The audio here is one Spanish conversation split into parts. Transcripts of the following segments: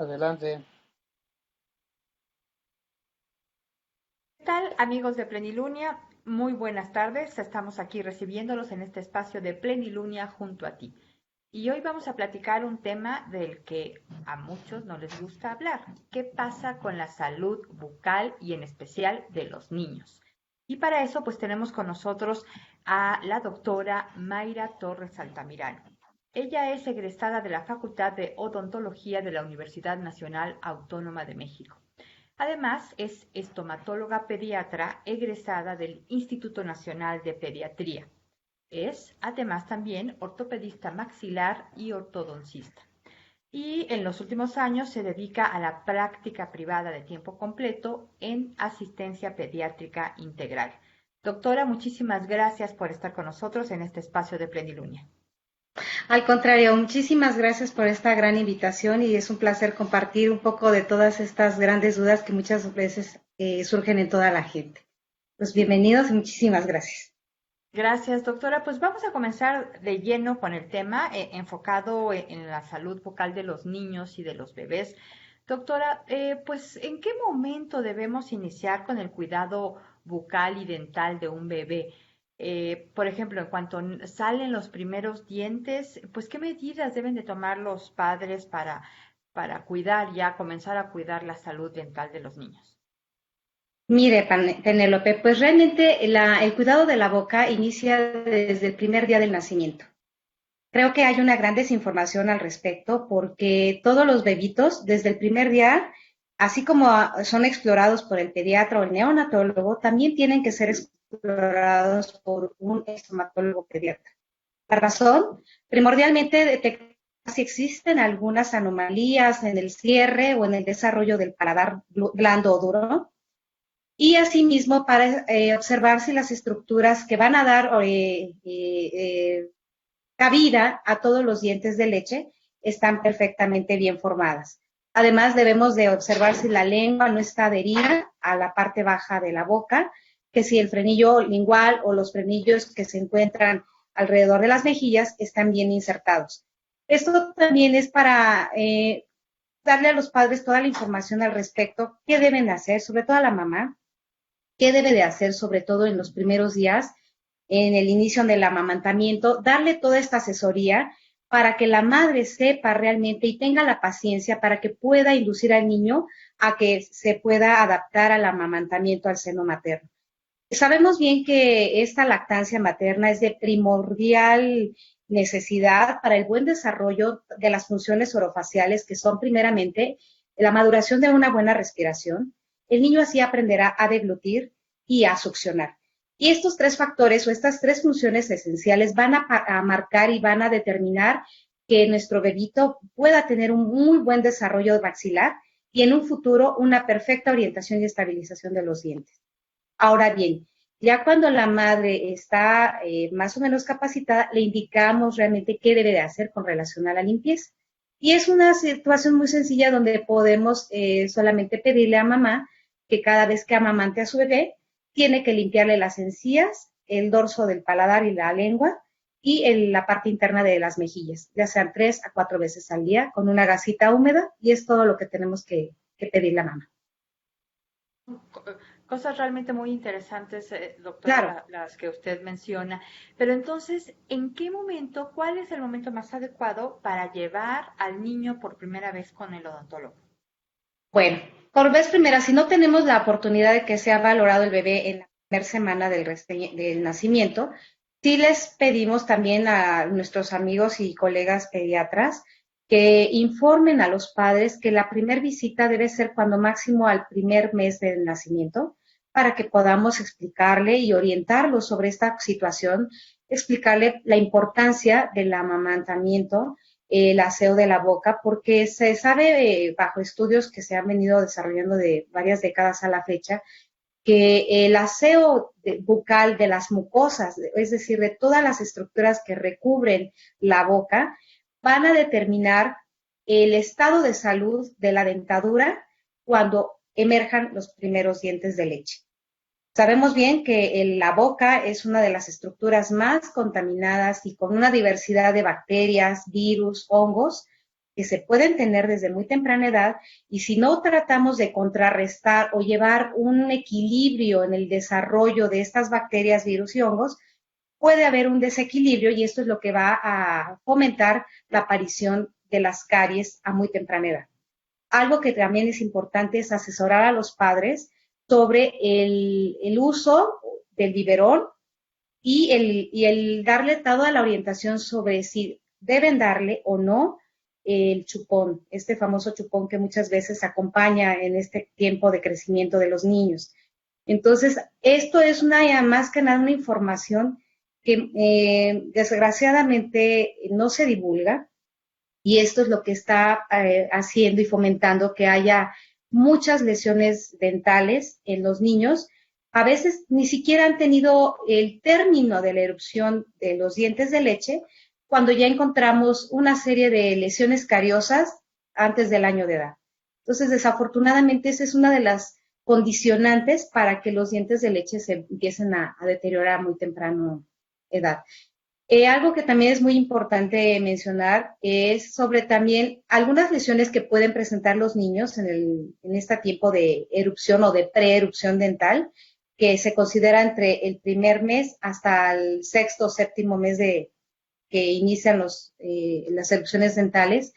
Adelante. ¿Qué tal, amigos de Plenilunia? Muy buenas tardes. Estamos aquí recibiéndolos en este espacio de Plenilunia junto a ti. Y hoy vamos a platicar un tema del que a muchos no les gusta hablar. ¿Qué pasa con la salud bucal y en especial de los niños? Y para eso, pues tenemos con nosotros a la doctora Mayra Torres Altamirano. Ella es egresada de la Facultad de Odontología de la Universidad Nacional Autónoma de México. Además, es estomatóloga pediatra egresada del Instituto Nacional de Pediatría. Es, además, también ortopedista maxilar y ortodoncista. Y en los últimos años se dedica a la práctica privada de tiempo completo en asistencia pediátrica integral. Doctora, muchísimas gracias por estar con nosotros en este espacio de Plenilunia. Al contrario, muchísimas gracias por esta gran invitación y es un placer compartir un poco de todas estas grandes dudas que muchas veces surgen en toda la gente. Pues bienvenidos y muchísimas gracias. Gracias, doctora. Pues vamos a comenzar de lleno con el tema enfocado en la salud bucal de los niños y de los bebés. Doctora, pues ¿en qué momento debemos iniciar con el cuidado bucal y dental de un bebé? Por ejemplo, en cuanto salen los primeros dientes, pues ¿qué medidas deben de tomar los padres para cuidar ya, comenzar a cuidar la salud dental de los niños? Mire, Penélope, pues realmente el cuidado de la boca inicia desde el primer día del nacimiento. Creo que hay una gran desinformación al respecto porque todos los bebitos, desde el primer día, así como son explorados por el pediatra o el neonatólogo, también tienen que ser explorados por un estomatólogo pediatra. La razón, primordialmente, detectar si existen algunas anomalías en el cierre o en el desarrollo del paladar blando o duro, y asimismo para observar si las estructuras que van a dar cabida a todos los dientes de leche están perfectamente bien formadas. Además, debemos de observar si la lengua no está adherida a la parte baja de la boca, que si el frenillo lingual o los frenillos que se encuentran alrededor de las mejillas están bien insertados. Esto también es para darle a los padres toda la información al respecto, qué deben hacer, sobre todo a la mamá, qué debe de hacer, sobre todo en los primeros días, en el inicio del amamantamiento, darle toda esta asesoría para que la madre sepa realmente y tenga la paciencia para que pueda inducir al niño a que se pueda adaptar al amamantamiento al seno materno. Sabemos bien que esta lactancia materna es de primordial necesidad para el buen desarrollo de las funciones orofaciales, que son primeramente la maduración de una buena respiración. El niño así aprenderá a deglutir y a succionar. Y estos tres factores o estas tres funciones esenciales van a marcar y van a determinar que nuestro bebito pueda tener un muy buen desarrollo maxilar y en un futuro una perfecta orientación y estabilización de los dientes. Ahora bien, ya cuando la madre está más o menos capacitada, le indicamos realmente qué debe de hacer con relación a la limpieza. Y es una situación muy sencilla donde podemos solamente pedirle a mamá que cada vez que amamante a su bebé, tiene que limpiarle las encías, el dorso del paladar y la lengua y la parte interna de las mejillas, ya sean 3 a 4 veces al día con una gasita húmeda y es todo lo que tenemos que pedirle a mamá. Cosas realmente muy interesantes, doctora, Claro. las que usted menciona. Pero entonces, ¿en qué momento, cuál es el momento más adecuado para llevar al niño por primera vez con el odontólogo? Bueno, por vez primera, si no tenemos la oportunidad de que sea valorado el bebé en la primera semana del nacimiento, sí les pedimos también a nuestros amigos y colegas pediatras que informen a los padres que la primera visita debe ser cuando máximo al primer mes del nacimiento, para que podamos explicarle y orientarlo sobre esta situación, explicarle la importancia del amamantamiento, el aseo de la boca, porque se sabe bajo estudios que se han venido desarrollando de varias décadas a la fecha, que el aseo bucal de las mucosas, es decir, de todas las estructuras que recubren la boca, van a determinar el estado de salud de la dentadura cuando emerjan los primeros dientes de leche. Sabemos bien que la boca es una de las estructuras más contaminadas y con una diversidad de bacterias, virus, hongos, que se pueden tener desde muy temprana edad, y si no tratamos de contrarrestar o llevar un equilibrio en el desarrollo de estas bacterias, virus y hongos, puede haber un desequilibrio y esto es lo que va a fomentar la aparición de las caries a muy temprana edad. Algo que también es importante es asesorar a los padres sobre el uso del biberón y el darle toda la orientación sobre si deben darle o no el chupón, este famoso chupón que muchas veces acompaña en este tiempo de crecimiento de los niños. Entonces, esto es más que nada una información que desgraciadamente no se divulga, y esto es lo que está haciendo y fomentando que haya muchas lesiones dentales en los niños. A veces ni siquiera han tenido el término de la erupción de los dientes de leche cuando ya encontramos una serie de lesiones cariosas antes del año de edad. Entonces, desafortunadamente, esa es una de las condicionantes para que los dientes de leche se empiecen a deteriorar a muy temprana edad. Algo que también es muy importante mencionar es sobre también algunas lesiones que pueden presentar los niños en este tiempo de erupción o de preerupción dental, que se considera entre el primer mes hasta el sexto o séptimo mes que inician las erupciones dentales,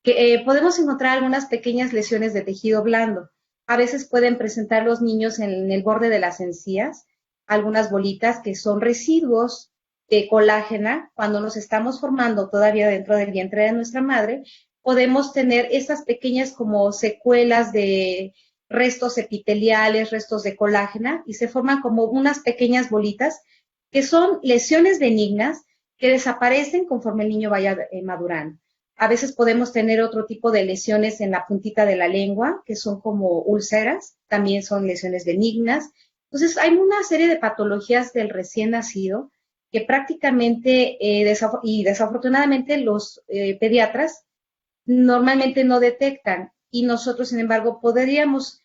que podemos encontrar algunas pequeñas lesiones de tejido blando. A veces pueden presentar los niños en el borde de las encías algunas bolitas que son residuos de colágena. Cuando nos estamos formando todavía dentro del vientre de nuestra madre, podemos tener estas pequeñas como secuelas de restos epiteliales, restos de colágena, y se forman como unas pequeñas bolitas que son lesiones benignas que desaparecen conforme el niño vaya madurando. A veces podemos tener otro tipo de lesiones en la puntita de la lengua, que son como úlceras, también son lesiones benignas. Entonces, hay una serie de patologías del recién nacido que prácticamente y desafortunadamente los pediatras normalmente no detectan, y nosotros, sin embargo, podríamos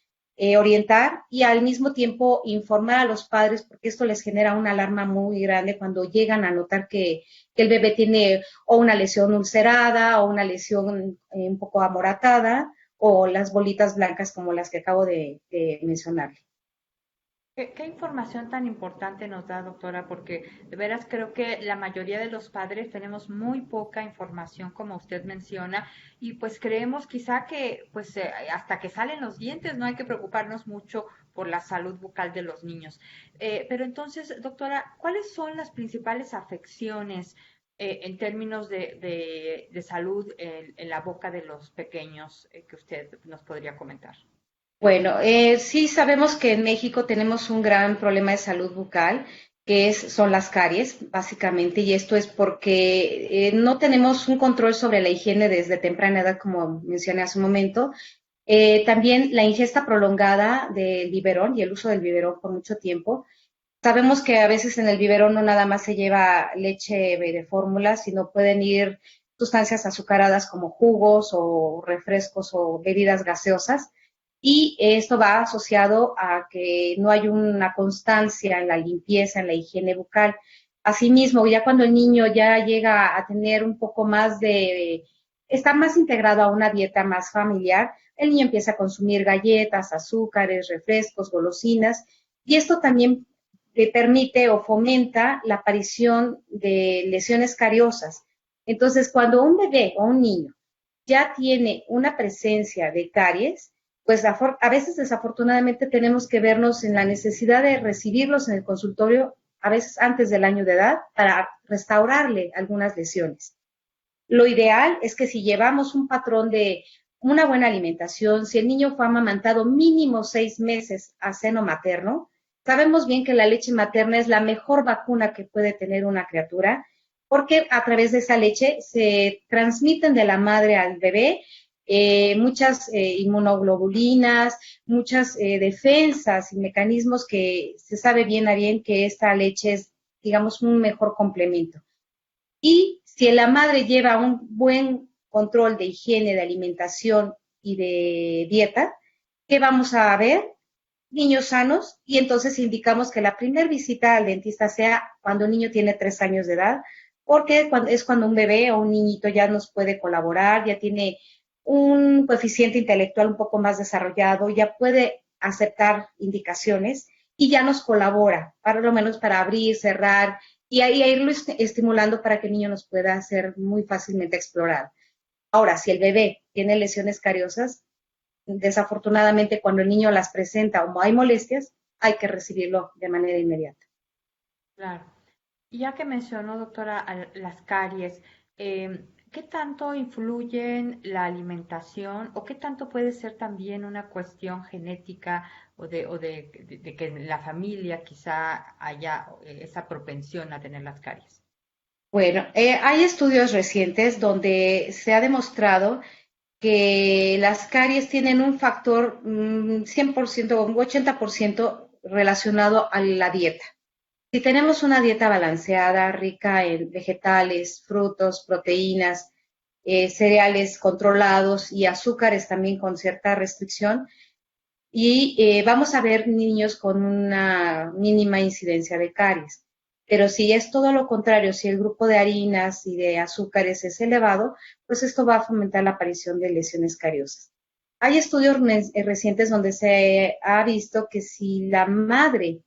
orientar y al mismo tiempo informar a los padres, porque esto les genera una alarma muy grande cuando llegan a notar que el bebé tiene o una lesión ulcerada o una lesión un poco amoratada o las bolitas blancas como las que acabo de mencionarle. ¿Qué información tan importante nos da, doctora? Porque de veras creo que la mayoría de los padres tenemos muy poca información, como usted menciona, y pues creemos quizá que pues hasta que salen los dientes no hay que preocuparnos mucho por la salud bucal de los niños. Pero entonces, doctora, ¿cuáles son las principales afecciones en términos de salud en la boca de los pequeños que usted nos podría comentar? Bueno, sí sabemos que en México tenemos un gran problema de salud bucal, son las caries, básicamente, y esto es porque no tenemos un control sobre la higiene desde temprana edad, como mencioné hace un momento. También la ingesta prolongada del biberón y el uso del biberón por mucho tiempo. Sabemos que a veces en el biberón no nada más se lleva leche de fórmula, sino pueden ir sustancias azucaradas como jugos o refrescos o bebidas gaseosas, y esto va asociado a que no hay una constancia en la limpieza, en la higiene bucal. Asimismo, ya cuando el niño ya llega a tener un poco más está más integrado a una dieta más familiar, el niño empieza a consumir galletas, azúcares, refrescos, golosinas, y esto también le permite o fomenta la aparición de lesiones cariosas. Entonces, cuando un bebé o un niño ya tiene una presencia de caries, pues a veces desafortunadamente tenemos que vernos en la necesidad de recibirlos en el consultorio, a veces antes del año de edad, para restaurarle algunas lesiones. Lo ideal es que si llevamos un patrón de una buena alimentación, si el niño fue amamantado mínimo 6 meses a seno materno, sabemos bien que la leche materna es la mejor vacuna que puede tener una criatura, porque a través de esa leche se transmiten de la madre al bebé muchas inmunoglobulinas, muchas defensas y mecanismos que se sabe bien a bien que esta leche es, digamos, un mejor complemento. Y si la madre lleva un buen control de higiene, de alimentación y de dieta, ¿qué vamos a ver? Niños sanos, y entonces indicamos que la primera visita al dentista sea cuando el niño tiene 3 años de edad, porque es cuando un bebé o un niñito ya nos puede colaborar, ya tiene un coeficiente intelectual un poco más desarrollado, ya puede aceptar indicaciones y ya nos colabora, para lo menos para abrir, cerrar y ahí irlo estimulando para que el niño nos pueda hacer muy fácilmente explorar. Ahora, si el bebé tiene lesiones cariosas, desafortunadamente cuando el niño las presenta o hay molestias, hay que recibirlo de manera inmediata. Claro. Y ya que mencionó, doctora, las caries, ¿qué tanto influyen la alimentación o qué tanto puede ser también una cuestión genética o de que en la familia quizá haya esa propensión a tener las caries? Bueno, hay estudios recientes donde se ha demostrado que las caries tienen un factor 100% o un 80% relacionado a la dieta. Si tenemos una dieta balanceada, rica en vegetales, frutos, proteínas, cereales controlados y azúcares también con cierta restricción, y vamos a ver niños con una mínima incidencia de caries. Pero si es todo lo contrario, si el grupo de harinas y de azúcares es elevado, pues esto va a fomentar la aparición de lesiones cariosas. Hay estudios recientes donde se ha visto que si la madre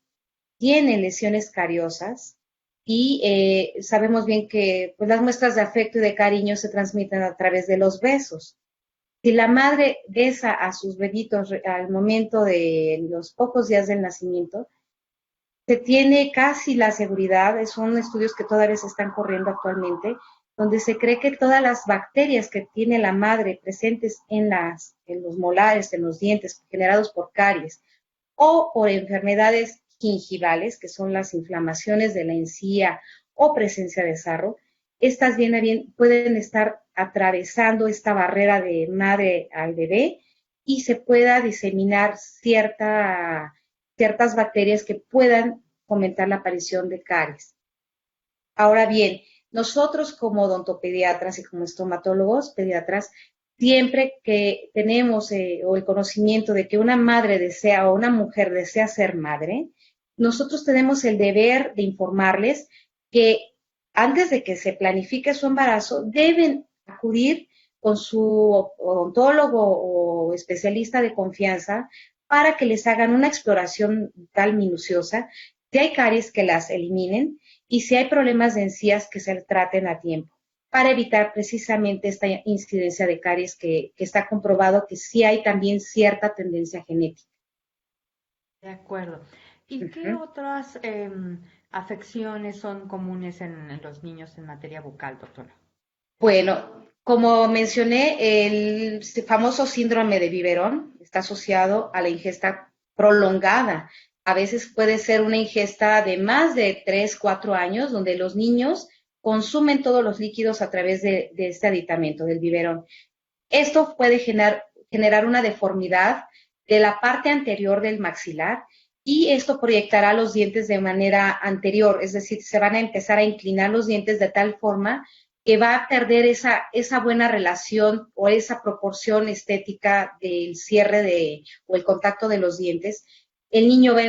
tiene lesiones cariosas y sabemos bien que pues, las muestras de afecto y de cariño se transmiten a través de los besos. Si la madre besa a sus bebitos al momento de los pocos días del nacimiento, se tiene casi la seguridad, son estudios que todavía se están corriendo actualmente, donde se cree que todas las bacterias que tiene la madre presentes en los molares, en los dientes, generados por caries o por enfermedades gingivales, que son las inflamaciones de la encía o presencia de sarro, estas bien a bien pueden estar atravesando esta barrera de madre al bebé y se pueda diseminar ciertas bacterias que puedan fomentar la aparición de caries. Ahora bien, nosotros como odontopediatras y como estomatólogos pediatras, siempre que tenemos o el conocimiento de que una madre desea o una mujer desea ser madre, nosotros tenemos el deber de informarles que antes de que se planifique su embarazo, deben acudir con su odontólogo o especialista de confianza para que les hagan una exploración tal minuciosa. Si hay caries, que las eliminen y si hay problemas de encías, que se traten a tiempo para evitar precisamente esta incidencia de caries que está comprobado que sí hay también cierta tendencia genética. De acuerdo. ¿Y qué Ujú. otras afecciones son comunes en los niños en materia bucal, doctora? Bueno, como mencioné, el famoso síndrome de biberón está asociado a la ingesta prolongada. A veces puede ser una ingesta de más de 3, 4 años, donde los niños consumen todos los líquidos a través de este aditamento, del biberón. Esto puede generar una deformidad de la parte anterior del maxilar y esto proyectará los dientes de manera anterior, es decir, se van a empezar a inclinar los dientes de tal forma que va a perder esa buena relación o esa proporción estética del cierre o el contacto de los dientes. El niño va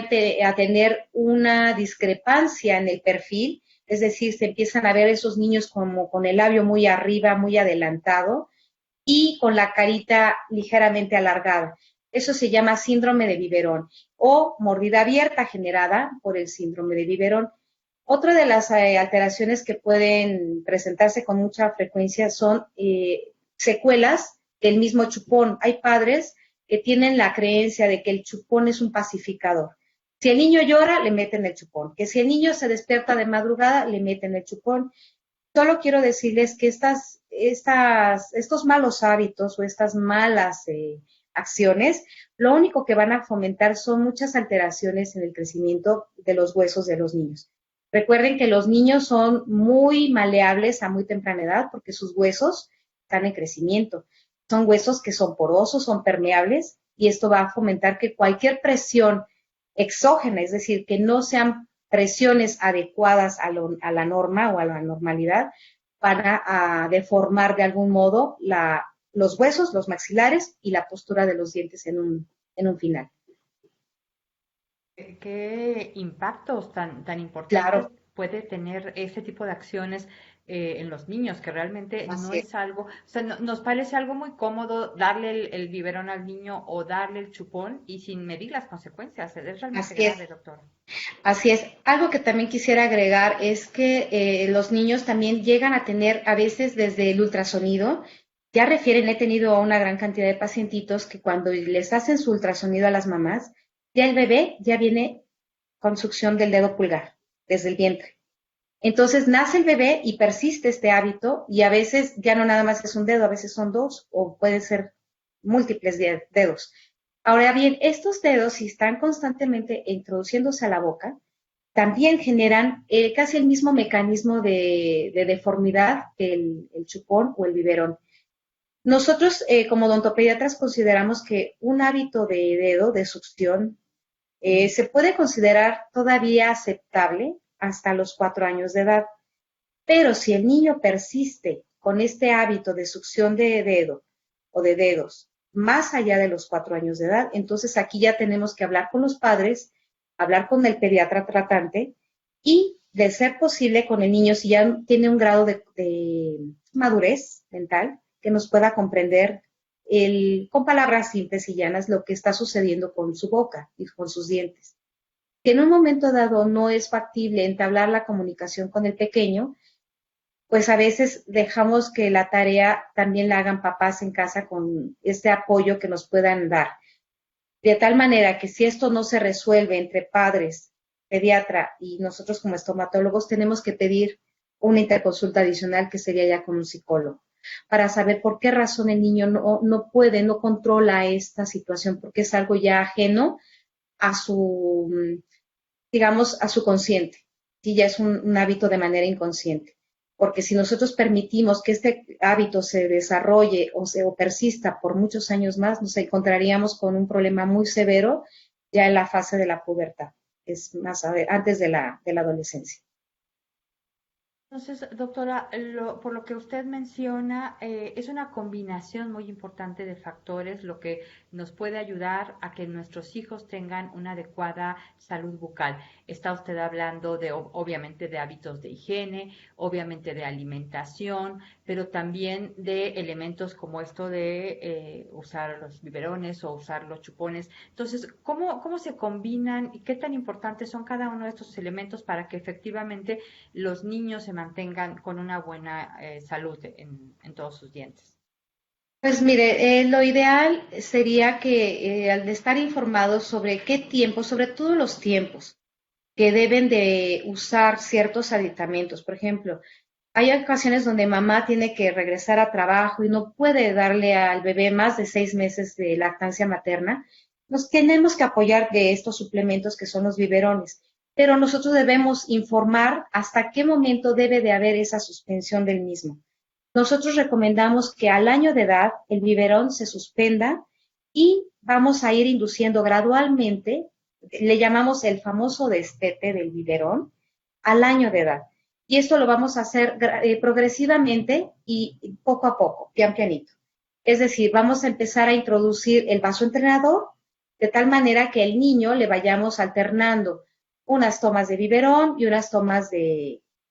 a tener una discrepancia en el perfil, es decir, se empiezan a ver esos niños como con el labio muy arriba, muy adelantado, y con la carita ligeramente alargada. Eso se llama síndrome de biberón o mordida abierta generada por el síndrome de biberón. Otra de las alteraciones que pueden presentarse con mucha frecuencia son secuelas del mismo chupón. Hay padres que tienen la creencia de que el chupón es un pacificador. Si el niño llora, le meten el chupón. Que si el niño se despierta de madrugada, le meten el chupón. Solo quiero decirles que estos malos hábitos o estas malas acciones, lo único que van a fomentar son muchas alteraciones en el crecimiento de los huesos de los niños. Recuerden que los niños son muy maleables a muy temprana edad porque sus huesos están en crecimiento. Son huesos que son porosos, son permeables y esto va a fomentar que cualquier presión exógena, es decir, que no sean presiones adecuadas a la norma o a la normalidad, para deformar de algún modo los huesos, los maxilares y la postura de los dientes en un final. ¿Qué impactos tan importantes Claro. puede tener ese tipo de acciones en los niños, que realmente no Así es. es algo, o sea, nos parece algo muy cómodo darle el biberón al niño o darle el chupón y sin medir las consecuencias. Es realmente Así es. grave, doctora. Así es. Algo que también quisiera agregar es que los niños también llegan a tener a veces desde el ultrasonido, ya refieren, he tenido a una gran cantidad de pacientitos que cuando les hacen su ultrasonido a las mamás, ya el bebé ya viene con succión del dedo pulgar, desde el vientre. Entonces nace el bebé y persiste este hábito y a veces ya no nada más es un dedo, a veces son dos o pueden ser múltiples dedos. Ahora bien, estos dedos, si están constantemente introduciéndose a la boca, también generan casi el mismo mecanismo de deformidad que el chupón o el biberón. Nosotros, como odontopediatras, consideramos que un hábito de dedo, de succión, se puede considerar todavía aceptable hasta los 4 años de edad. Pero si el niño persiste con este hábito de succión de dedo o de dedos más allá de los 4 años de edad, entonces aquí ya tenemos que hablar con los padres, hablar con el pediatra tratante y, de ser posible, con el niño, si ya tiene un grado de madurez mental, que nos pueda comprender con palabras simples y llanas lo que está sucediendo con su boca y con sus dientes. Que en un momento dado no es factible entablar la comunicación con el pequeño, pues a veces dejamos que la tarea también la hagan papás en casa con este apoyo que nos puedan dar. De tal manera que si esto no se resuelve entre padres, pediatra y nosotros como estomatólogos, tenemos que pedir una interconsulta adicional que sería ya con un psicólogo, para saber por qué razón el niño no puede, no controla esta situación, porque es algo ya ajeno a su, digamos, a su consciente, y ya es un hábito de manera inconsciente. Porque si nosotros permitimos que este hábito se desarrolle o persista por muchos años más, nos encontraríamos con un problema muy severo ya en la fase de la pubertad, es más antes de la adolescencia. Entonces, doctora, por lo que usted menciona, es una combinación muy importante de factores lo que nos puede ayudar a que nuestros hijos tengan una adecuada salud bucal. Está usted hablando de, obviamente, de hábitos de higiene, obviamente de alimentación, pero también de elementos como esto de usar los biberones o usar los chupones. Entonces, ¿cómo se combinan y qué tan importantes son cada uno de estos elementos para que efectivamente los niños se mantengan con una buena salud en todos sus dientes? Pues mire, lo ideal sería que al estar informados sobre qué tiempos, sobre todos los tiempos que deben de usar ciertos aditamentos, por ejemplo, hay ocasiones donde mamá tiene que regresar a trabajo y no puede darle al bebé más de 6 meses de lactancia materna. Nos tenemos que apoyar de estos suplementos que son los biberones, pero nosotros debemos informar hasta qué momento debe de haber esa suspensión del mismo. Nosotros recomendamos que al año de edad el biberón se suspenda y vamos a ir induciendo gradualmente, le llamamos el famoso destete del biberón, al año de edad. Y esto lo vamos a hacer progresivamente y poco a poco, pian pianito. Es decir, vamos a empezar a introducir el vaso entrenador de tal manera que el niño le vayamos alternando unas tomas de biberón y unas tomas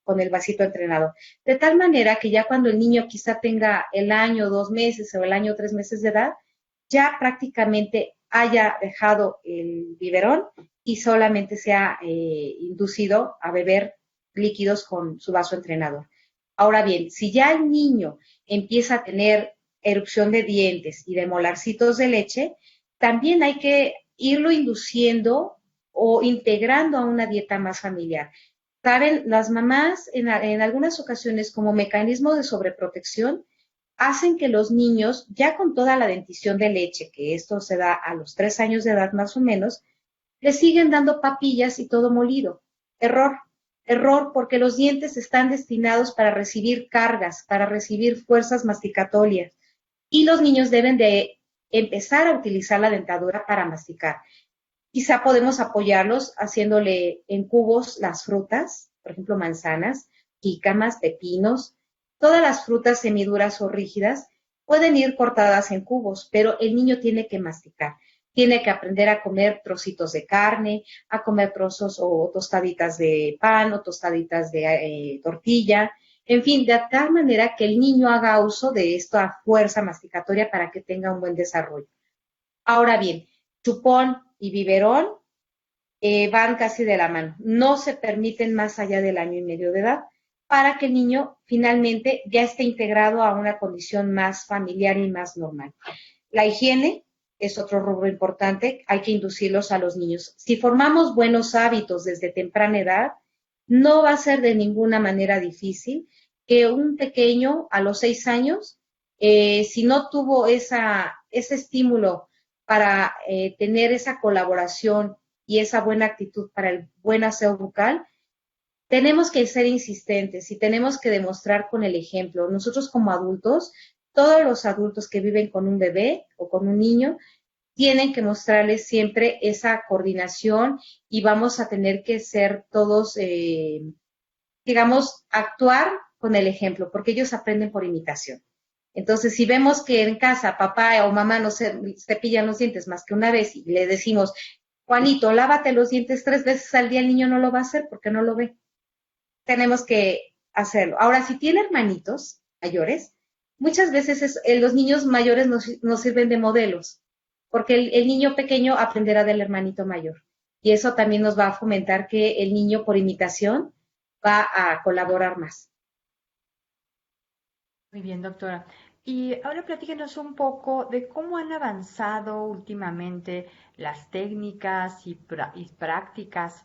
con el vasito entrenador. De tal manera que ya cuando el niño quizá tenga el año, 2 meses o el año, 3 meses de edad, ya prácticamente haya dejado el biberón y solamente sea inducido a beber líquidos con su vaso entrenador. Ahora bien, si ya el niño empieza a tener erupción de dientes y de molarcitos de leche, también hay que irlo induciendo o integrando a una dieta más familiar. Saben, las mamás en algunas ocasiones como mecanismo de sobreprotección hacen que los niños, ya con toda la dentición de leche, que esto se da a los 3 años de edad más o menos, le siguen dando papillas y todo molido. Error, error, porque los dientes están destinados para recibir cargas, para recibir fuerzas masticatorias, y los niños deben de empezar a utilizar la dentadura para masticar. Quizá podemos apoyarlos haciéndole en cubos las frutas, por ejemplo, manzanas, jícamas, pepinos. Todas las frutas semiduras o rígidas pueden ir cortadas en cubos, pero el niño tiene que masticar. Tiene que aprender a comer trocitos de carne, a comer trozos o tostaditas de pan o tostaditas de tortilla. En fin, de tal manera que el niño haga uso de esta fuerza masticatoria para que tenga un buen desarrollo. Ahora bien, chupón y biberón van casi de la mano. No se permiten más allá del año y medio de edad para que el niño finalmente ya esté integrado a una condición más familiar y más normal. La higiene es otro rubro importante, hay que inducirlos a los niños. Si formamos buenos hábitos desde temprana edad, no va a ser de ninguna manera difícil que un pequeño a los 6 años, si no tuvo ese estímulo para tener esa colaboración y esa buena actitud para el buen aseo bucal, tenemos que ser insistentes y tenemos que demostrar con el ejemplo. Nosotros como adultos, todos los adultos que viven con un bebé o con un niño, tienen que mostrarles siempre esa coordinación y vamos a tener que ser todos, digamos, actuar con el ejemplo, porque ellos aprenden por imitación. Entonces, si vemos que en casa papá o mamá no se cepillan los dientes más que una vez y le decimos, Juanito, lávate los dientes 3 veces al día, el niño no lo va a hacer porque no lo ve. Tenemos que hacerlo. Ahora, si tiene hermanitos mayores, muchas veces los niños mayores nos sirven de modelos, porque el niño pequeño aprenderá del hermanito mayor. Y eso también nos va a fomentar que el niño, por imitación, va a colaborar más. Muy bien, doctora. Y ahora platíquenos un poco de cómo han avanzado últimamente las técnicas y prácticas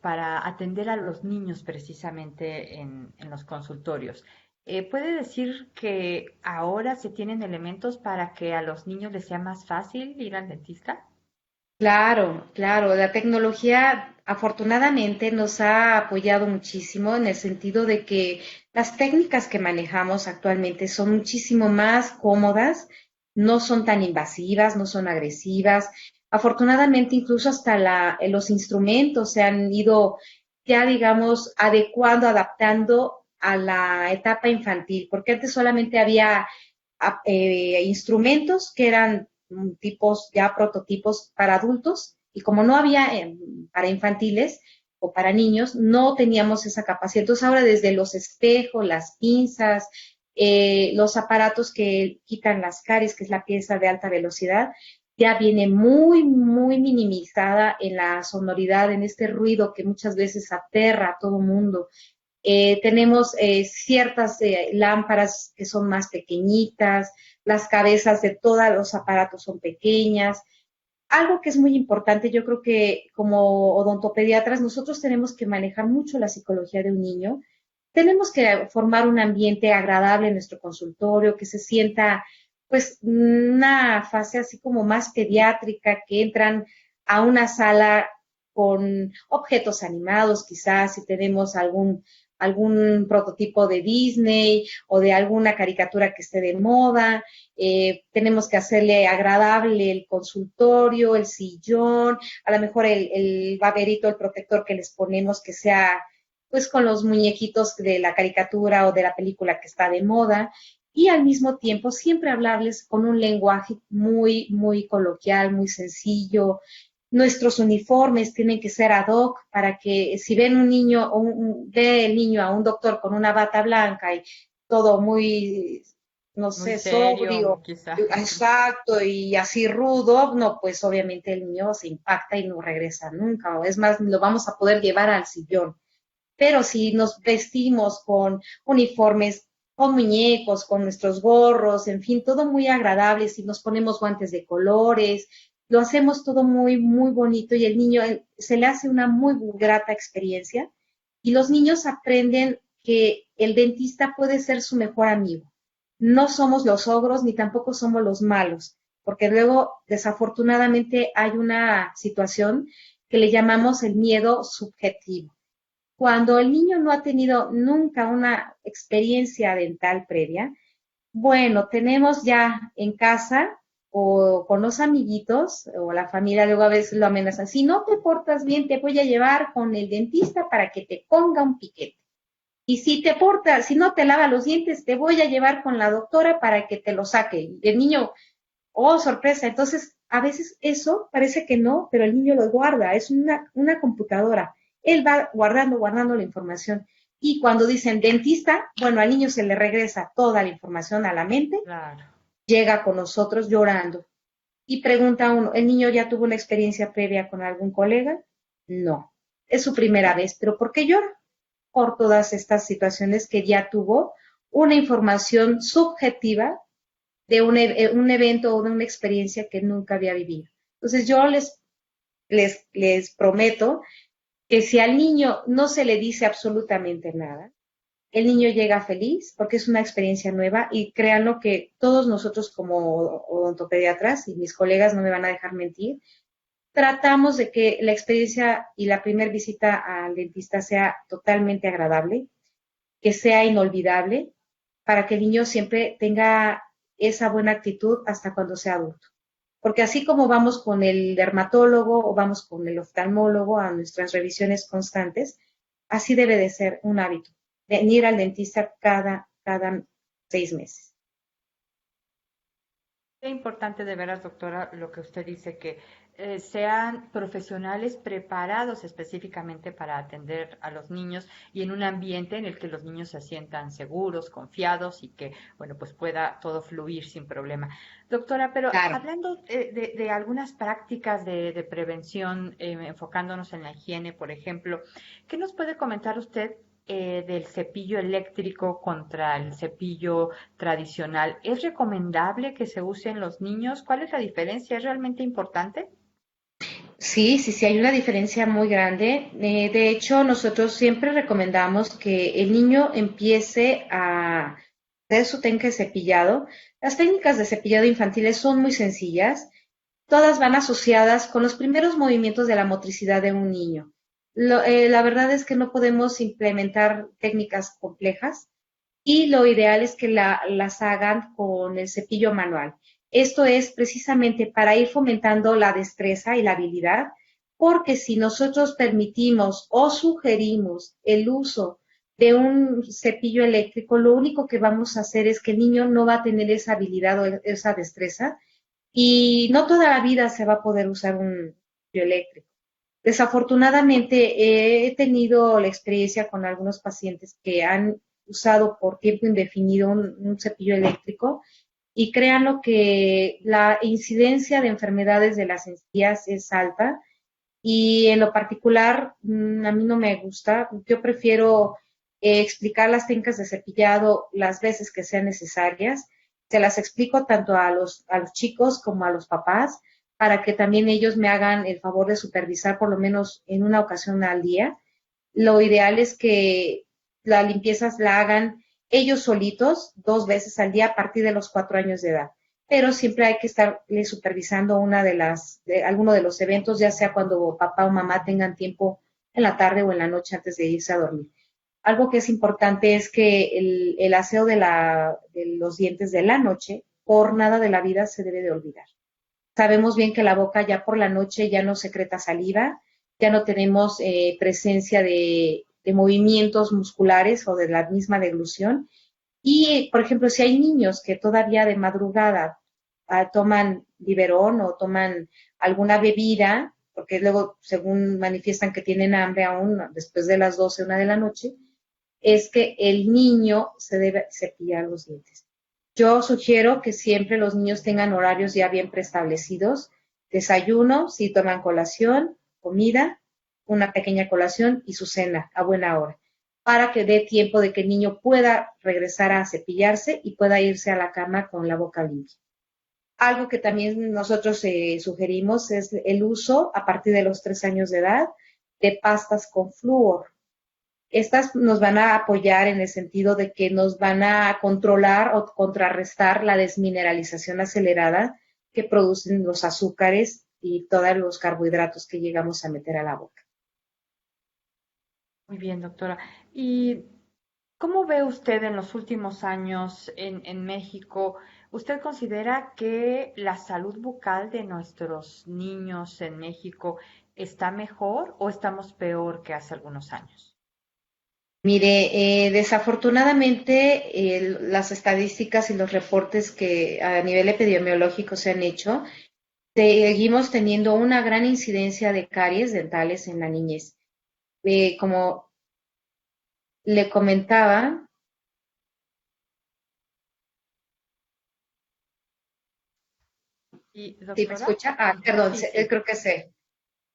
para atender a los niños precisamente en los consultorios. ¿Puede decir que ahora se tienen elementos para que a los niños les sea más fácil ir al dentista? Claro, claro. La tecnología afortunadamente nos ha apoyado muchísimo en el sentido de que las técnicas que manejamos actualmente son muchísimo más cómodas, no son tan invasivas, no son agresivas. Afortunadamente incluso hasta los instrumentos se han ido ya, digamos, adecuando, adaptando a la etapa infantil, porque antes solamente había instrumentos que eran tipos, ya prototipos para adultos, y como no había para infantiles o para niños, no teníamos esa capacidad. Entonces ahora desde los espejos, las pinzas, los aparatos que quitan las caries, que es la pieza de alta velocidad, ya viene muy, muy minimizada en la sonoridad, en este ruido que muchas veces aterra a todo mundo. Tenemos ciertas lámparas que son más pequeñitas, las cabezas de todos los aparatos son pequeñas. Algo que es muy importante, yo creo que como odontopediatras nosotros tenemos que manejar mucho la psicología de un niño. Tenemos que formar un ambiente agradable en nuestro consultorio, que se sienta pues una fase así como más pediátrica, que entran a una sala con objetos animados, quizás si tenemos algún prototipo de Disney o de alguna caricatura que esté de moda. Tenemos que hacerle agradable el consultorio, el sillón, a lo mejor el baberito, el protector que les ponemos que sea pues con los muñequitos de la caricatura o de la película que está de moda, y al mismo tiempo siempre hablarles con un lenguaje muy, muy coloquial, muy sencillo. Nuestros uniformes tienen que ser ad hoc para que si ven un niño, ve el niño a un doctor con una bata blanca y todo muy, no Muy sé, serio, sobrio, quizá. exacto, y así rudo, no, pues obviamente el niño se impacta y no regresa nunca, o es más, lo vamos a poder llevar al sillón. Pero si nos vestimos con uniformes, con muñecos, con nuestros gorros, en fin, todo muy agradable, si nos ponemos guantes de colores, lo hacemos todo muy, muy bonito y el niño se le hace una muy grata experiencia y los niños aprenden que el dentista puede ser su mejor amigo. No somos los ogros ni tampoco somos los malos, porque luego desafortunadamente hay una situación que le llamamos el miedo subjetivo. Cuando el niño no ha tenido nunca una experiencia dental previa, bueno, tenemos ya en casa o con los amiguitos o la familia, luego a veces lo amenazan, si no te portas bien, te voy a llevar con el dentista para que te ponga un piquete. Y si te portas, si no te lava los dientes, te voy a llevar con la doctora para que te lo saque. Y el niño, oh, sorpresa. Entonces, a veces eso parece que no, pero el niño lo guarda, es una computadora. Él va guardando, guardando la información. Y cuando dicen dentista, bueno, al niño se le regresa toda la información a la mente, Claro. llega con nosotros llorando y pregunta a uno, ¿el niño ya tuvo una experiencia previa con algún colega? No, es su primera vez, pero ¿por qué llora? Por todas estas situaciones que ya tuvo una información subjetiva de un evento o de una experiencia que nunca había vivido. Entonces yo les prometo que si al niño no se le dice absolutamente nada, el niño llega feliz porque es una experiencia nueva y créanlo que todos nosotros como odontopediatras y mis colegas no me van a dejar mentir, tratamos de que la experiencia y la primera visita al dentista sea totalmente agradable, que sea inolvidable, para que el niño siempre tenga esa buena actitud hasta cuando sea adulto. Porque así como vamos con el dermatólogo o vamos con el oftalmólogo a nuestras revisiones constantes, así debe de ser un hábito, de ir al dentista cada 6 meses. Qué importante de veras, doctora, lo que usted dice, que sean profesionales preparados específicamente para atender a los niños y en un ambiente en el que los niños se sientan seguros, confiados y que, bueno, pues pueda todo fluir sin problema. Doctora, pero Claro. hablando de algunas prácticas de prevención, enfocándonos en la higiene, por ejemplo, ¿qué nos puede comentar usted del cepillo eléctrico contra el cepillo tradicional? ¿Es recomendable que se use en los niños? ¿Cuál es la diferencia? ¿Es realmente importante? Sí, sí, sí, hay una diferencia muy grande. De hecho, nosotros siempre recomendamos que el niño empiece a hacer su técnica de cepillado. Las técnicas de cepillado infantiles son muy sencillas. Todas van asociadas con los primeros movimientos de la motricidad de un niño. La verdad es que no podemos implementar técnicas complejas y lo ideal es que las hagan con el cepillo manual. Esto es precisamente para ir fomentando la destreza y la habilidad, porque si nosotros permitimos o sugerimos el uso de un cepillo eléctrico, lo único que vamos a hacer es que el niño no va a tener esa habilidad o esa destreza y no toda la vida se va a poder usar un cepillo eléctrico. Desafortunadamente, he tenido la experiencia con algunos pacientes que han usado por tiempo indefinido un cepillo eléctrico y créanlo que la incidencia de enfermedades de las encías es alta y en lo particular a mí no me gusta. Yo prefiero explicar las técnicas de cepillado las veces que sean necesarias. Se las explico tanto a los chicos como a los papás para que también ellos me hagan el favor de supervisar por lo menos en una ocasión al día. Lo ideal es que las limpiezas la hagan ellos solitos 2 veces al día a partir de los 4 años de edad. Pero siempre hay que estarle supervisando alguno de los eventos, ya sea cuando papá o mamá tengan tiempo en la tarde o en la noche antes de irse a dormir. Algo que es importante es que el aseo de los dientes de la noche, por nada de la vida se debe de olvidar. Sabemos bien que la boca ya por la noche ya no secreta saliva, ya no tenemos presencia de movimientos musculares o de la misma deglución. Y, por ejemplo, si hay niños que todavía de madrugada toman biberón o toman alguna bebida, porque luego, según manifiestan que tienen hambre aún después de las 12, 1 de la noche, es que el niño se debe cepillar los dientes. Yo sugiero que siempre los niños tengan horarios ya bien preestablecidos, desayuno, si toman colación, comida, una pequeña colación y su cena a buena hora, para que dé tiempo de que el niño pueda regresar a cepillarse y pueda irse a la cama con la boca limpia. Algo que también nosotros sugerimos es el uso a partir de los 3 años de edad de pastas con flúor. Estas nos van a apoyar en el sentido de que nos van a controlar o contrarrestar la desmineralización acelerada que producen los azúcares y todos los carbohidratos que llegamos a meter a la boca. Muy bien, doctora. ¿Y cómo ve usted en los últimos años en México? ¿Usted considera que la salud bucal de nuestros niños en México está mejor o estamos peor que hace algunos años? Mire, desafortunadamente las estadísticas y los reportes que a nivel epidemiológico se han hecho, seguimos teniendo una gran incidencia de caries dentales en la niñez. Como Le comentaba, ¿Y ¿sí me doctora? escucha? Ah, perdón, Sí, sí. creo que sé.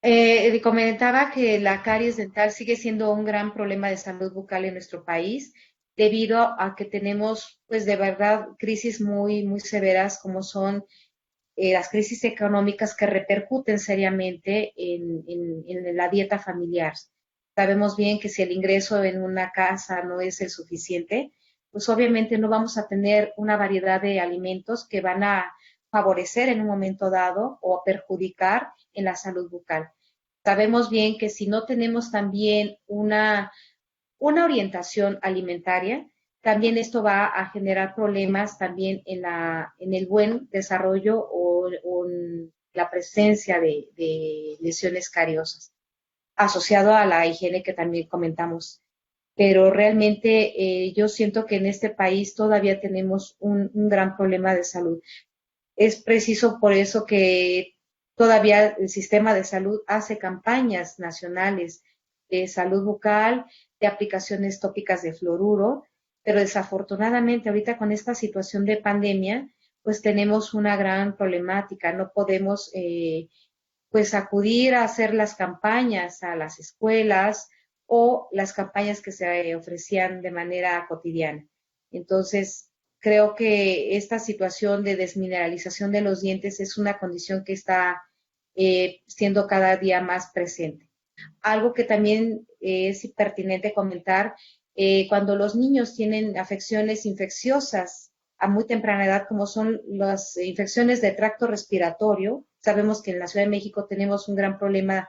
Le comentaba que la caries dental sigue siendo un gran problema de salud bucal en nuestro país debido a que tenemos, pues de verdad, crisis muy severas como son las crisis económicas que repercuten seriamente en la dieta familiar. Sabemos bien que si el ingreso en una casa no es el suficiente, pues obviamente no vamos a tener una variedad de alimentos que van a favorecer en un momento dado o perjudicar en la salud bucal. Sabemos bien que si no tenemos también una orientación alimentaria, también esto va a generar problemas también en el buen desarrollo o en la presencia de lesiones cariosas, asociado a la higiene que también comentamos. Pero realmente yo siento que en este país todavía tenemos un gran problema de salud. Es preciso por eso que todavía el sistema de salud hace campañas nacionales de salud bucal, de aplicaciones tópicas de fluoruro, pero desafortunadamente ahorita con esta situación de pandemia, pues tenemos una gran problemática. No podemos pues acudir a hacer las campañas a las escuelas o las campañas que se ofrecían de manera cotidiana. Entonces, creo que esta situación de desmineralización de los dientes es una condición que está siendo cada día más presente. Algo que también es pertinente comentar, cuando los niños tienen afecciones infecciosas a muy temprana edad, como son las infecciones de tracto respiratorio, sabemos que en la Ciudad de México tenemos un gran problema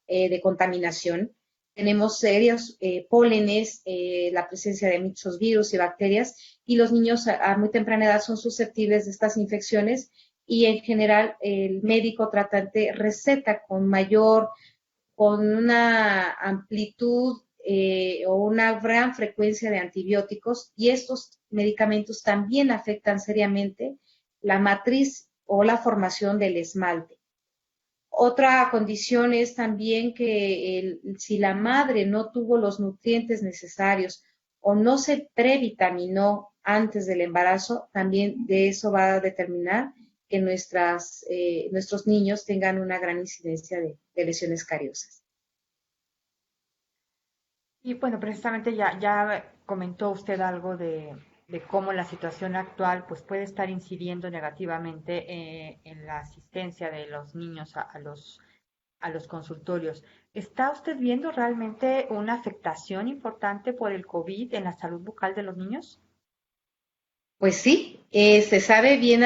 de contaminación, tenemos serios pólenes, la presencia de muchos virus y bacterias, y los niños a muy temprana edad son susceptibles de estas infecciones y en general el médico tratante receta con una amplitud o una gran frecuencia de antibióticos y estos medicamentos también afectan seriamente la matriz o la formación del esmalte. Otra condición es también que si la madre no tuvo los nutrientes necesarios o no se previtaminó antes del embarazo, también de eso va a determinar que nuestros niños tengan una gran incidencia de lesiones cariosas. Y bueno, precisamente ya comentó usted algo de cómo la situación actual pues puede estar incidiendo negativamente en la asistencia de los niños a los consultorios. ¿Está usted viendo realmente una afectación importante por el COVID en la salud bucal de los niños? Pues sí, se sabe bien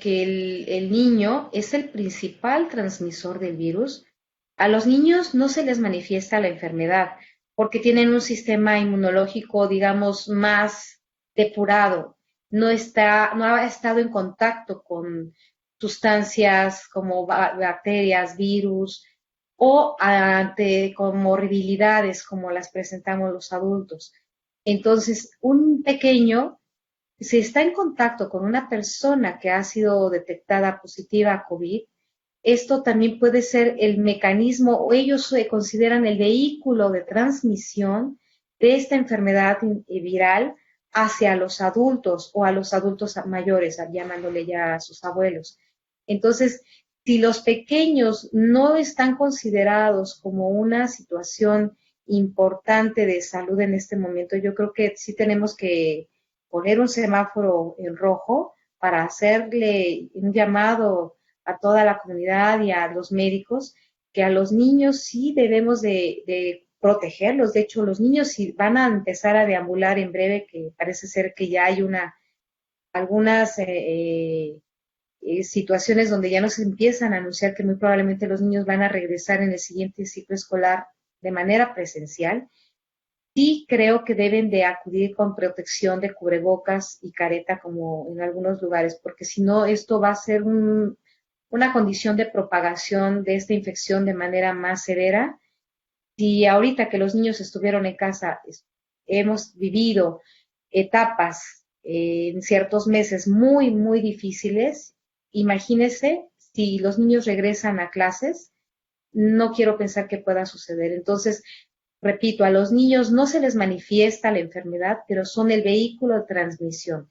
que el niño es el principal transmisor del virus. A los niños no se les manifiesta la enfermedad porque tienen un sistema inmunológico, digamos, más depurado. No ha estado en contacto con sustancias como bacterias, virus o ante comorbilidades como las presentamos los adultos. Entonces, un pequeño si está en contacto con una persona que ha sido detectada positiva a COVID, esto también puede ser el mecanismo o ellos se consideran el vehículo de transmisión de esta enfermedad viral hacia los adultos o a los adultos mayores, llamándole ya a sus abuelos. Entonces, si los pequeños no están considerados como una situación importante de salud en este momento, yo creo que sí tenemos que poner un semáforo en rojo para hacerle un llamado a toda la comunidad y a los médicos que a los niños sí debemos de protegerlos. De hecho, los niños sí van a empezar a deambular en breve, que parece ser que ya hay algunas situaciones donde ya nos empiezan a anunciar que muy probablemente los niños van a regresar en el siguiente ciclo escolar de manera presencial. Sí creo que deben de acudir con protección de cubrebocas y careta como en algunos lugares, porque si no, esto va a ser una condición de propagación de esta infección de manera más severa. Si ahorita que los niños estuvieron en casa hemos vivido etapas en ciertos meses muy difíciles, imagínese si los niños regresan a clases, no quiero pensar que pueda suceder. Entonces, Repito, a los niños no se les manifiesta la enfermedad, pero son el vehículo de transmisión.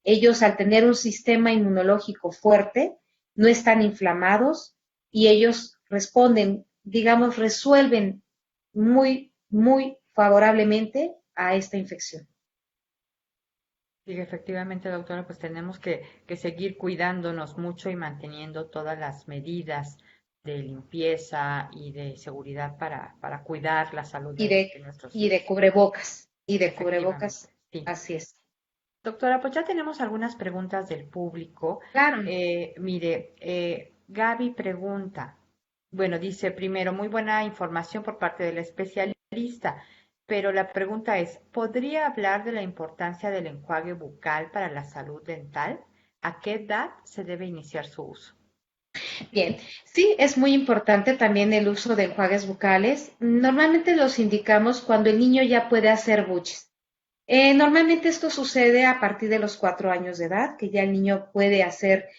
Ellos, al tener un sistema inmunológico fuerte, no están inflamados y ellos responden, digamos, resuelven muy, muy favorablemente a esta infección. Sí, efectivamente, doctora, pues tenemos que seguir cuidándonos mucho y manteniendo todas las medidas de limpieza y de seguridad para cuidar la salud Y de, de nuestros y de hijos. cubrebocas, y de Efectivamente, cubrebocas, sí. así es. Doctora, pues ya tenemos algunas preguntas del público. Claro. Mire, Gaby pregunta, bueno, dice primero, muy buena información por parte del especialista, pero la pregunta es, ¿podría hablar de la importancia del enjuague bucal para la salud dental? ¿A qué edad se debe iniciar su uso? Bien, sí, es muy importante también el uso de enjuagues bucales. Normalmente los indicamos cuando el niño ya puede hacer buches. Normalmente esto sucede a partir de los 4 años de edad, que ya el niño puede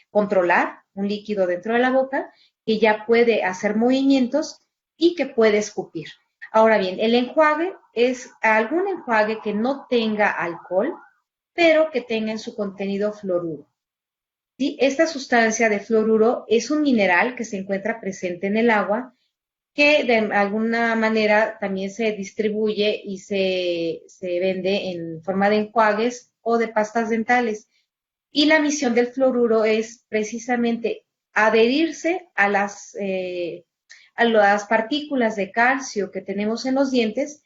controlar un líquido dentro de la boca, que ya puede hacer movimientos y que puede escupir. Ahora bien, el enjuague es algún enjuague que no tenga alcohol, pero que tenga en su contenido fluoruro. ¿Sí? Esta sustancia de fluoruro es un mineral que se encuentra presente en el agua que de alguna manera también se distribuye y se vende en forma de enjuagues o de pastas dentales. Y la misión del fluoruro es precisamente adherirse a las partículas de calcio que tenemos en los dientes,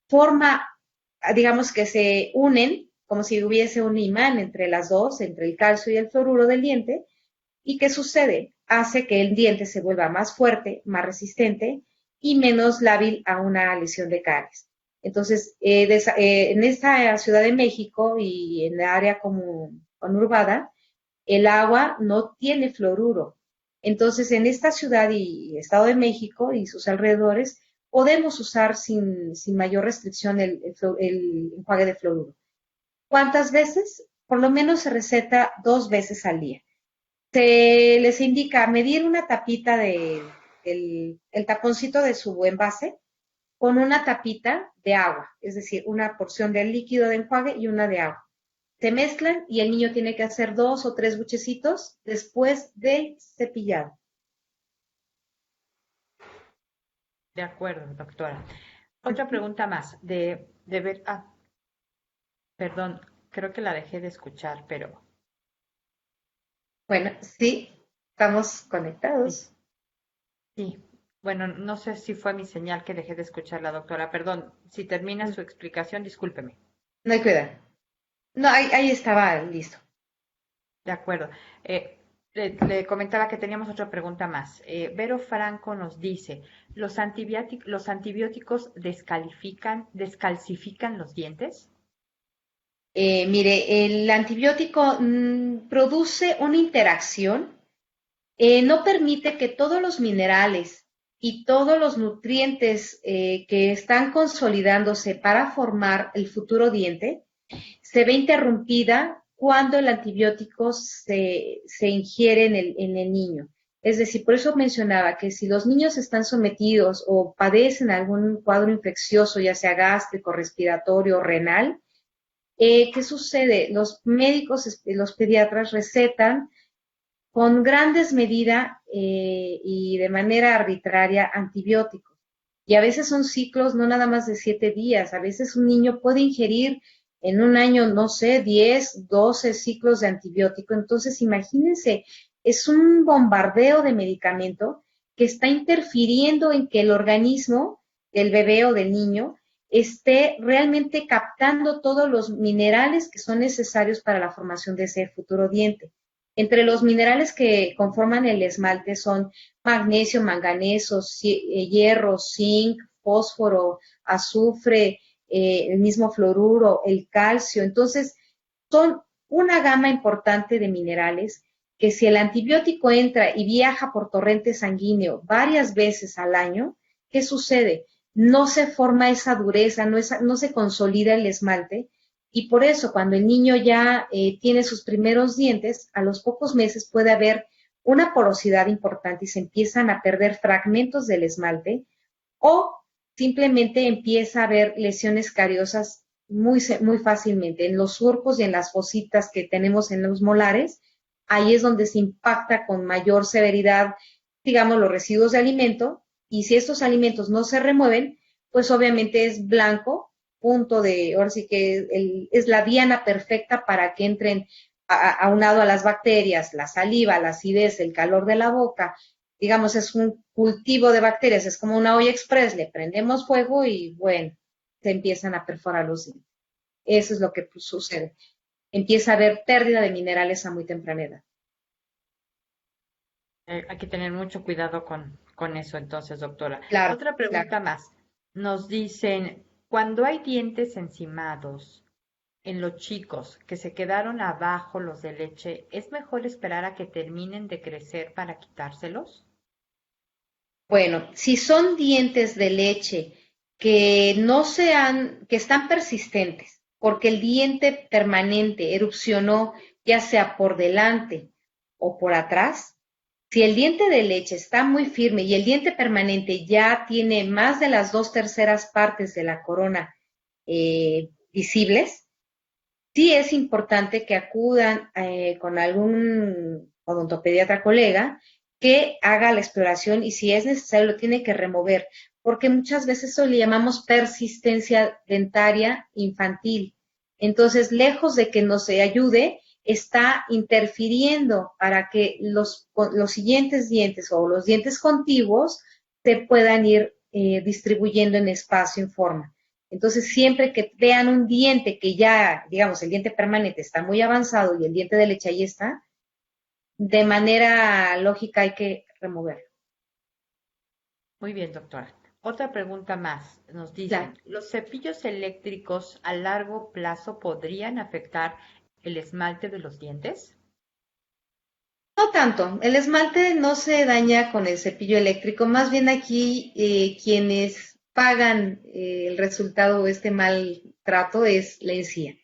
forma, digamos que se unen como si hubiese un imán entre las dos, entre el calcio y el fluoruro del diente. ¿Y qué sucede? Hace que el diente se vuelva más fuerte, más resistente y menos lábil a una lesión de caries. Entonces, en esta Ciudad de México y en la área como conurbada, el agua no tiene fluoruro. Entonces, en esta ciudad y Estado de México y sus alrededores, podemos usar sin mayor restricción el enjuague de fluoruro. ¿Cuántas veces? Por lo menos se receta 2 veces al día. Se les indica medir una tapita el taponcito de su envase con una tapita de agua, es decir, una porción del líquido de enjuague y una de agua. Se mezclan y el niño tiene que hacer 2 o 3 buchecitos después del cepillado. De acuerdo, doctora. Otra pregunta más, perdón, creo que la dejé de escuchar, pero Bueno, sí, estamos sí. conectados. Sí, bueno, no sé si fue mi señal que dejé de escuchar la doctora. Perdón, si termina su explicación, discúlpeme. No hay cuidado. No, ahí estaba listo. De acuerdo. Le comentaba que teníamos otra pregunta más. Vero Franco nos dice, los antibióticos descalcifican los dientes? Mire, el antibiótico produce una interacción, no permite que todos los minerales y todos los nutrientes que están consolidándose para formar el futuro diente se ve interrumpida cuando el antibiótico se ingiere en el niño. Es decir, por eso mencionaba que si los niños están sometidos o padecen algún cuadro infeccioso, ya sea gástrico, respiratorio o renal, ¿qué sucede? Los médicos, los pediatras recetan con gran desmedida y de manera arbitraria antibióticos. Y a veces son ciclos no nada más de 7 días, a veces un niño puede ingerir en un año, no sé, 10, 12 ciclos de antibiótico. Entonces, imagínense, es un bombardeo de medicamento que está interfiriendo en que el organismo del bebé o del niño esté realmente captando todos los minerales que son necesarios para la formación de ese futuro diente. Entre los minerales que conforman el esmalte son magnesio, manganeso, hierro, zinc, fósforo, azufre, el mismo fluoruro, el calcio. Entonces, son una gama importante de minerales que si el antibiótico entra y viaja por torrente sanguíneo varias veces al año, ¿qué sucede? No se forma esa dureza, no se consolida el esmalte y por eso cuando el niño ya tiene sus primeros dientes, a los pocos meses puede haber una porosidad importante y se empiezan a perder fragmentos del esmalte o simplemente empieza a haber lesiones cariosas muy fácilmente. En los surcos y en las fositas que tenemos en los molares, ahí es donde se impacta con mayor severidad, digamos, los residuos de alimento, y si estos alimentos no se remueven, pues obviamente es blanco, punto de, ahora sí que es la diana perfecta para que entren aunado a las bacterias, la saliva, la acidez, el calor de la boca, digamos, es un cultivo de bacterias, es como una olla express, le prendemos fuego y bueno, se empiezan a perforar los dientes. Eso es lo que pues, sucede. Empieza a haber pérdida de minerales a muy temprana edad. Hay que tener mucho cuidado con eso entonces, doctora. Claro, Otra claro. pregunta más. Nos dicen, cuando hay dientes encimados en los chicos que se quedaron abajo los de leche, ¿es mejor esperar a que terminen de crecer para quitárselos? Bueno, si son dientes de leche que no sean, que están persistentes, porque el diente permanente erupcionó ya sea por delante o por atrás, si el diente de leche está muy firme y el diente permanente ya tiene más de las 2/3 partes de la corona visibles, sí es importante que acudan con algún odontopediatra colega que haga la exploración y si es necesario lo tiene que remover, porque muchas veces eso le llamamos persistencia dentaria infantil. Entonces, lejos de que nos ayude, está interfiriendo para que los siguientes dientes o los dientes contiguos se puedan ir distribuyendo en espacio, en forma. Entonces, siempre que vean un diente que ya, digamos, el diente permanente está muy avanzado y el diente de leche ahí está, de manera lógica hay que removerlo. Muy bien, doctora. Otra pregunta más. Nos Claro. dicen, ¿los cepillos eléctricos a largo plazo podrían afectar el esmalte de los dientes? No tanto, el esmalte no se daña con el cepillo eléctrico, más bien aquí quienes pagan el resultado de este mal trato es la encía.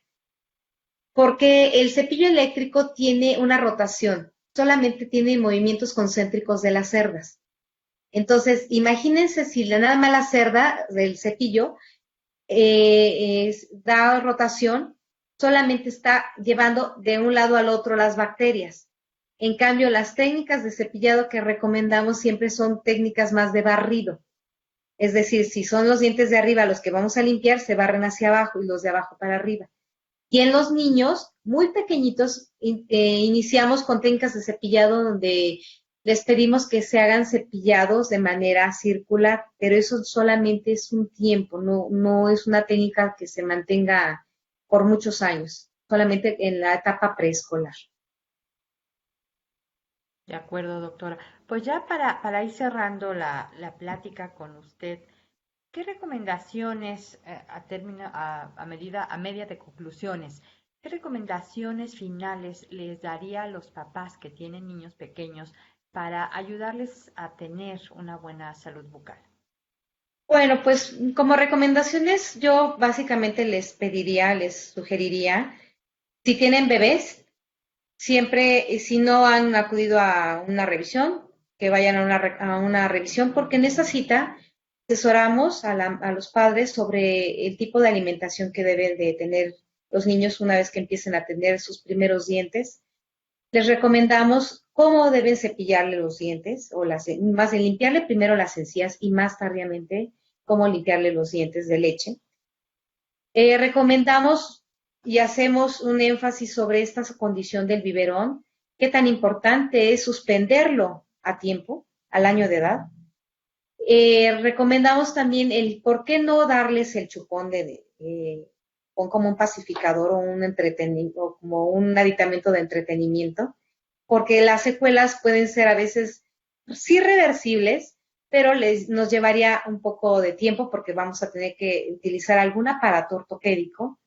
Porque el cepillo eléctrico tiene una rotación, solamente tiene movimientos concéntricos de las cerdas. Entonces, imagínense si nada más la cerda del cepillo da rotación, solamente está llevando de un lado al otro las bacterias. En cambio, las técnicas de cepillado que recomendamos siempre son técnicas más de barrido. Es decir, si son los dientes de arriba los que vamos a limpiar, se barren hacia abajo y los de abajo para arriba. Y en los niños muy pequeñitos iniciamos con técnicas de cepillado donde les pedimos que se hagan cepillados de manera circular, pero eso solamente es un tiempo, no es una técnica que se mantenga por muchos años, solamente en la etapa preescolar. De acuerdo, doctora. Pues ya para ir cerrando la plática con usted, ¿qué recomendaciones, a media de conclusiones, qué recomendaciones finales les daría a los papás que tienen niños pequeños para ayudarles a tener una buena salud bucal? Bueno, pues como recomendaciones yo básicamente les pediría, les sugeriría, si tienen bebés, siempre, si no han acudido a una revisión, que vayan a una revisión, porque en esa cita asesoramos a los padres sobre el tipo de alimentación que deben de tener los niños una vez que empiecen a tener sus primeros dientes. Les recomendamos cómo deben cepillarle los dientes, o más de limpiarle primero las encías y más tardíamente cómo limpiarle los dientes de leche. Recomendamos y hacemos un énfasis sobre esta condición del biberón, qué tan importante es suspenderlo a tiempo, al año de edad. Recomendamos también el por qué no darles el chupón como un pacificador o un entretenimiento, como un aditamento de entretenimiento, porque las secuelas pueden ser a veces sí reversibles, pero nos llevaría un poco de tiempo porque vamos a tener que utilizar algún aparato ortopédico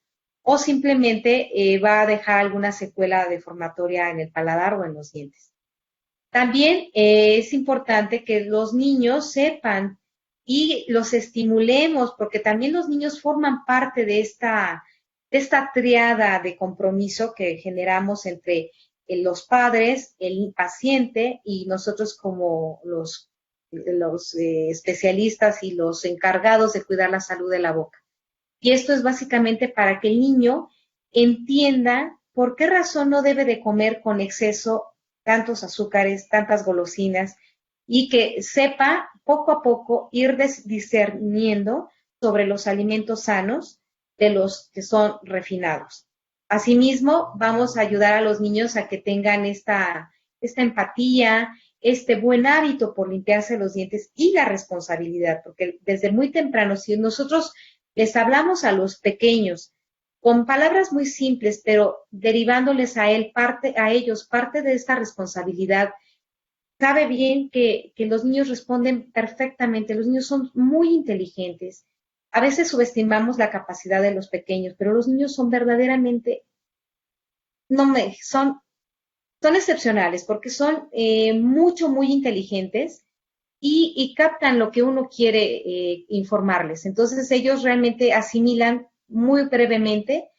o simplemente va a dejar alguna secuela deformatoria en el paladar o en los dientes. También es importante que los niños sepan y los estimulemos, porque también los niños forman parte de esta triada de compromiso que generamos entre los padres, el paciente y nosotros como los los especialistas y los encargados de cuidar la salud de la boca. Y esto es básicamente para que el niño entienda por qué razón no debe de comer con exceso tantos azúcares, tantas golosinas, y que sepa poco a poco ir discerniendo sobre los alimentos sanos de los que son refinados. Asimismo, vamos a ayudar a los niños a que tengan esta empatía, este buen hábito por limpiarse los dientes y la responsabilidad, porque desde muy temprano, si nosotros les hablamos a los pequeños con palabras muy simples, pero derivándoles a ellos parte de esta responsabilidad, sabe bien que los niños responden perfectamente, los niños son muy inteligentes. A veces subestimamos la capacidad de los pequeños, pero los niños son verdaderamente, son excepcionales porque son muy inteligentes y captan lo que uno quiere informarles. Entonces ellos realmente asimilan muy brevemente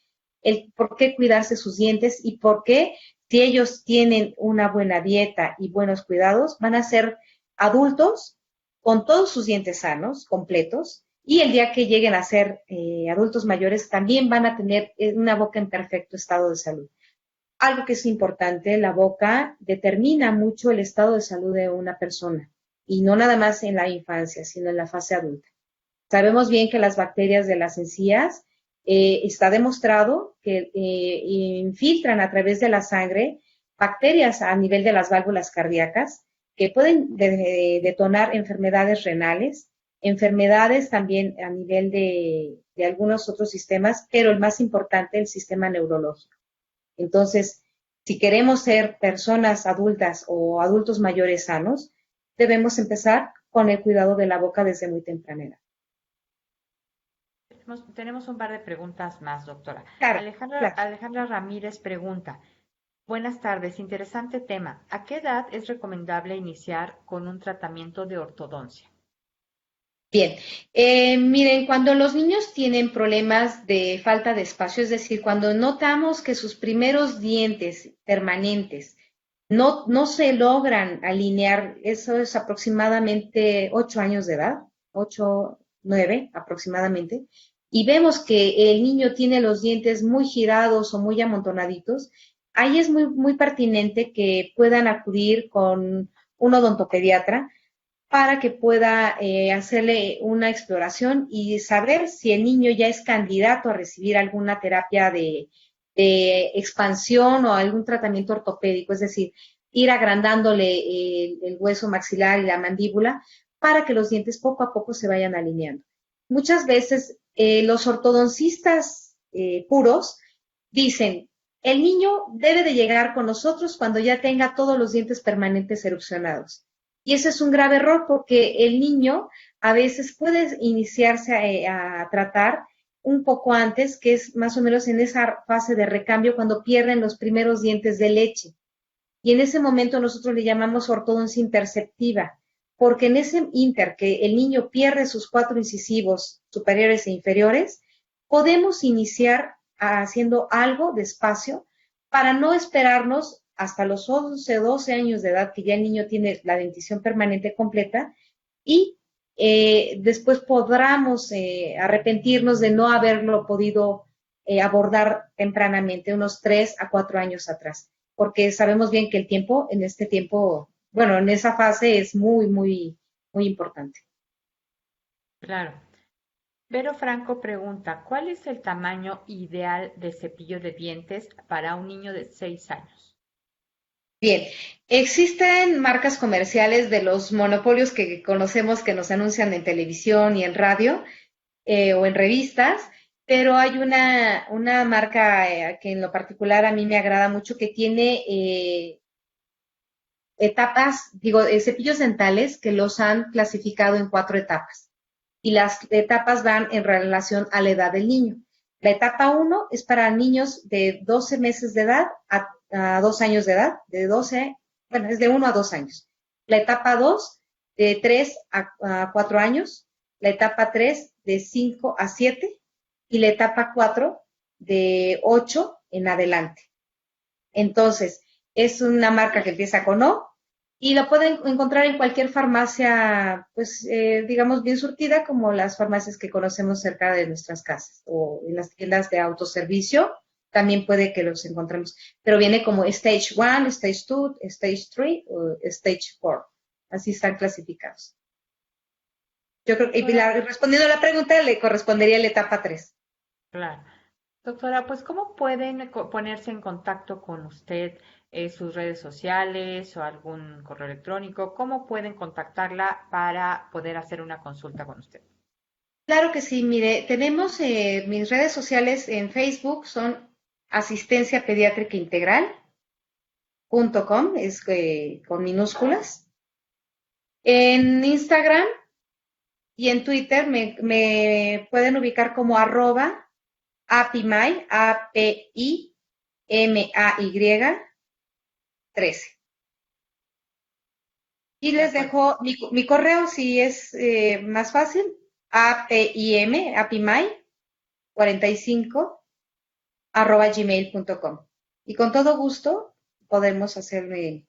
el por qué cuidarse sus dientes y por qué, si ellos tienen una buena dieta y buenos cuidados, van a ser adultos con todos sus dientes sanos, completos, y el día que lleguen a ser adultos mayores también van a tener una boca en perfecto estado de salud. Algo que es importante, la boca determina mucho el estado de salud de una persona, y no nada más en la infancia, sino en la fase adulta. Sabemos bien que las bacterias de las encías está demostrado que infiltran a través de la sangre bacterias a nivel de las válvulas cardíacas que pueden detonar enfermedades renales, enfermedades también a nivel de algunos otros sistemas, pero el más importante, el sistema neurológico. Entonces, si queremos ser personas adultas o adultos mayores sanos, debemos empezar con el cuidado de la boca desde muy temprana edad. Tenemos un par de preguntas más, doctora. Claro, Alejandra Ramírez pregunta, buenas tardes, interesante tema. ¿A qué edad es recomendable iniciar con un tratamiento de ortodoncia? Bien, miren, cuando los niños tienen problemas de falta de espacio, es decir, cuando notamos que sus primeros dientes permanentes no se logran alinear, eso es aproximadamente 8 años de edad, 8, 9 aproximadamente, y vemos que el niño tiene los dientes muy girados o muy amontonaditos, ahí es muy pertinente que puedan acudir con un odontopediatra para que pueda hacerle una exploración y saber si el niño ya es candidato a recibir alguna terapia de expansión o algún tratamiento ortopédico, es decir, ir agrandándole el hueso maxilar y la mandíbula para que los dientes poco a poco se vayan alineando. Muchas veces los ortodoncistas puros dicen, el niño debe de llegar con nosotros cuando ya tenga todos los dientes permanentes erupcionados. Y ese es un grave error porque el niño a veces puede iniciarse a tratar un poco antes, que es más o menos en esa fase de recambio cuando pierden los primeros dientes de leche. Y en ese momento nosotros le llamamos ortodoncia imperceptiva, porque en ese inter que el niño pierde sus 4 incisivos superiores e inferiores, podemos iniciar haciendo algo despacio para no esperarnos hasta los 11, 12 años de edad, que ya el niño tiene la dentición permanente completa, y después podamos arrepentirnos de no haberlo podido abordar tempranamente, unos 3 a 4 años atrás, porque sabemos bien que el tiempo, en esa fase es muy importante. Claro. Vero Franco pregunta, ¿cuál es el tamaño ideal de cepillo de dientes para un niño de 6 años? Bien, existen marcas comerciales de los monopolios que conocemos que nos anuncian en televisión y en radio o en revistas, pero hay una marca que en lo particular a mí me agrada mucho que tiene cepillos dentales que los han clasificado en 4 etapas. Y las etapas van en relación a la edad del niño. La etapa 1 es para niños de 12 meses de edad a 2 años de edad, es de 1 a 2 años. La etapa 2, de 3 a 4 años. La etapa 3, de 5 a 7. Y la etapa 4, de 8 en adelante. Entonces, es una marca que empieza con O y lo pueden encontrar en cualquier farmacia, pues digamos bien surtida, como las farmacias que conocemos cerca de nuestras casas o en las tiendas de autoservicio, también puede que los encontremos. Pero viene como Stage 1, Stage 2, Stage 3 o Stage 4. Así están clasificados. Yo creo que Doctora, respondiendo a la pregunta, le correspondería la etapa 3. claro. Doctora, pues ¿cómo pueden ponerse en contacto con usted, sus redes sociales o algún correo electrónico? ¿Cómo pueden contactarla para poder hacer una consulta con usted? Claro que sí, mire, tenemos mis redes sociales en Facebook, son Asistencia Pediátrica Integral.com, es con minúsculas. En Instagram y en Twitter me pueden ubicar como @apimay, APIMAY 13. Y De les acuerdo. dejo mi correo si es más fácil, apimay 45 @gmail.com. Y con todo gusto podemos hacerle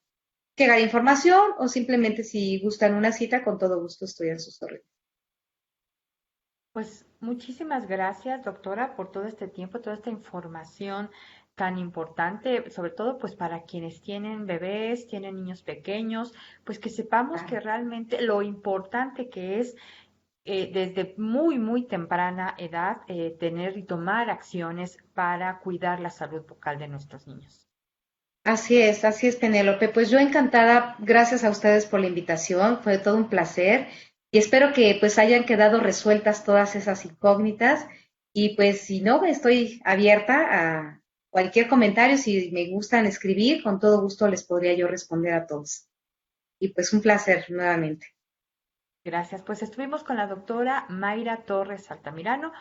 llegar información o simplemente si gustan una cita, con todo gusto estoy en sus órdenes. Pues muchísimas gracias, doctora, por todo este tiempo, toda esta información tan importante, sobre todo pues para quienes tienen bebés, tienen niños pequeños, pues que sepamos que realmente lo importante que es desde muy, muy temprana edad tener y tomar acciones para cuidar la salud bucal de nuestros niños. Así es, Penélope. Pues yo encantada, gracias a ustedes por la invitación, fue todo un placer y espero que pues hayan quedado resueltas todas esas incógnitas y pues si no, estoy abierta a cualquier comentario, si me gustan escribir, con todo gusto les podría yo responder a todos. Y pues un placer nuevamente. Gracias. Pues estuvimos con la doctora Mayra Torres Altamirano,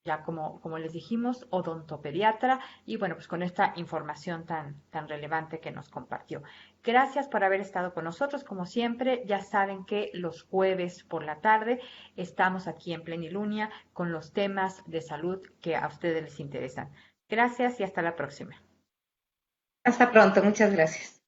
ya como les dijimos, odontopediatra, y bueno, pues con esta información tan relevante que nos compartió. Gracias por haber estado con nosotros. Como siempre, ya saben que los jueves por la tarde estamos aquí en Plenilunia con los temas de salud que a ustedes les interesan. Gracias y hasta la próxima. Hasta pronto, muchas gracias.